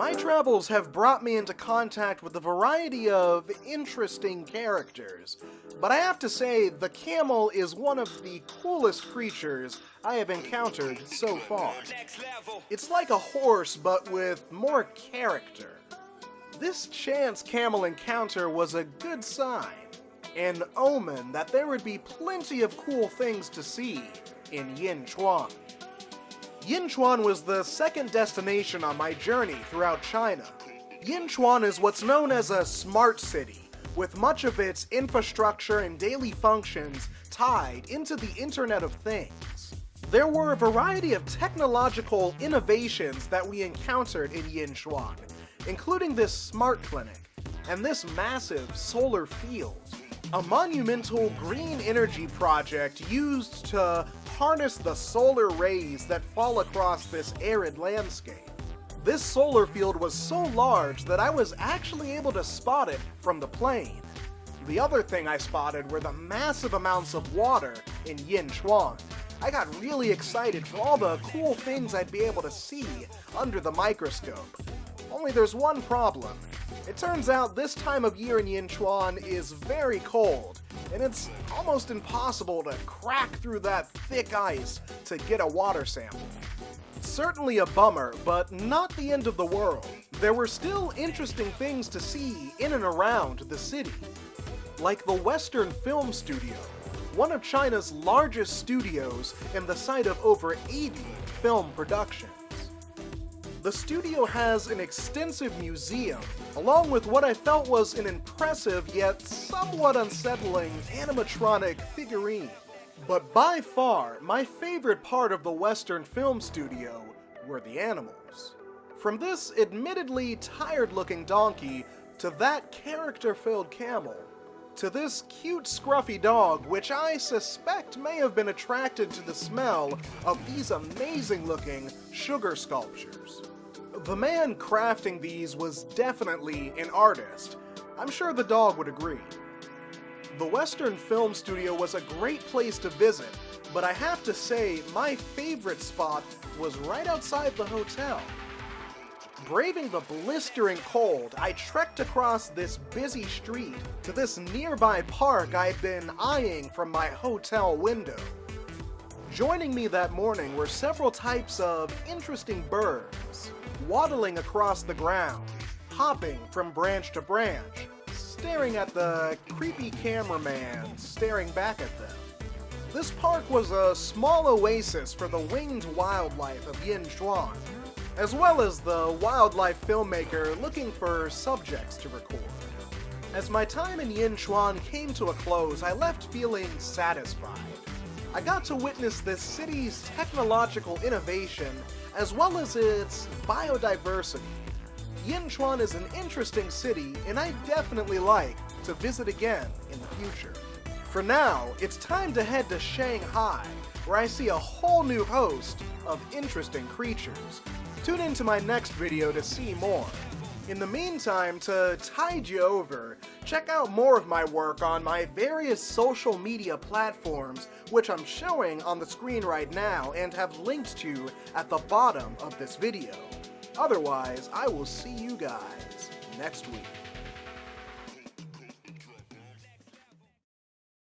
My travels have brought me into contact with a variety of interesting characters, but I have to say the camel is one of the coolest creatures I have encountered so far. It's like a horse, but with more character. This chance camel encounter was a good sign, an omen that there would be plenty of cool things to see in Yinchuan. Yinchuan was the second destination on my journey throughout China. Yinchuan is what's known as a smart city, with much of its infrastructure and daily functions tied into the Internet of Things. There were a variety of technological innovations that we encountered in Yinchuan, including this smart clinic and this massive solar field, a monumental green energy project used to harness the solar rays that fall across this arid landscape. This solar field was so large that I was actually able to spot it from the plane. The other thing I spotted were the massive amounts of water in Yinchuan. I got really excited for all the cool things I'd be able to see under the microscope. Only there's one problem. It turns out this time of year in Yinchuan is very cold, and it's almost impossible to crack through that thick ice to get a water sample. Certainly a bummer, but not the end of the world. There were still interesting things to see in and around the city, like the Western Film Studio, one of China's largest studios and the site of over 80 film productions. The studio has an extensive museum, along with what I felt was an impressive yet somewhat unsettling animatronic figurine. But by far, my favorite part of the Western Film Studio were the animals. From this admittedly tired-looking donkey, to that character-filled camel, to this cute scruffy dog, which I suspect may have been attracted to the smell of these amazing-looking sugar sculptures. The man crafting these was definitely an artist. I'm sure the dog would agree. The Western Film Studio was a great place to visit, but I have to say my favorite spot was right outside the hotel. Braving the blistering cold, I trekked across this busy street to this nearby park I'd been eyeing from my hotel window. Joining me that morning were several types of interesting birds, waddling across the ground, hopping from branch to branch, staring at the creepy cameraman staring back at them. This park was a small oasis for the winged wildlife of Yinchuan, as well as the wildlife filmmaker looking for subjects to record. As my time in Yinchuan came to a close, I left feeling satisfied. I got to witness this city's technological innovation as well as its biodiversity. Yinchuan is an interesting city, and I'd definitely like to visit again in the future. For now, it's time to head to Shanghai, where I see a whole new host of interesting creatures. Tune into my next video to see more. In the meantime, to tide you over, check out more of my work on my various social media platforms, which I'm showing on the screen right now and have linked to at the bottom of this video. Otherwise, I will see you guys next week.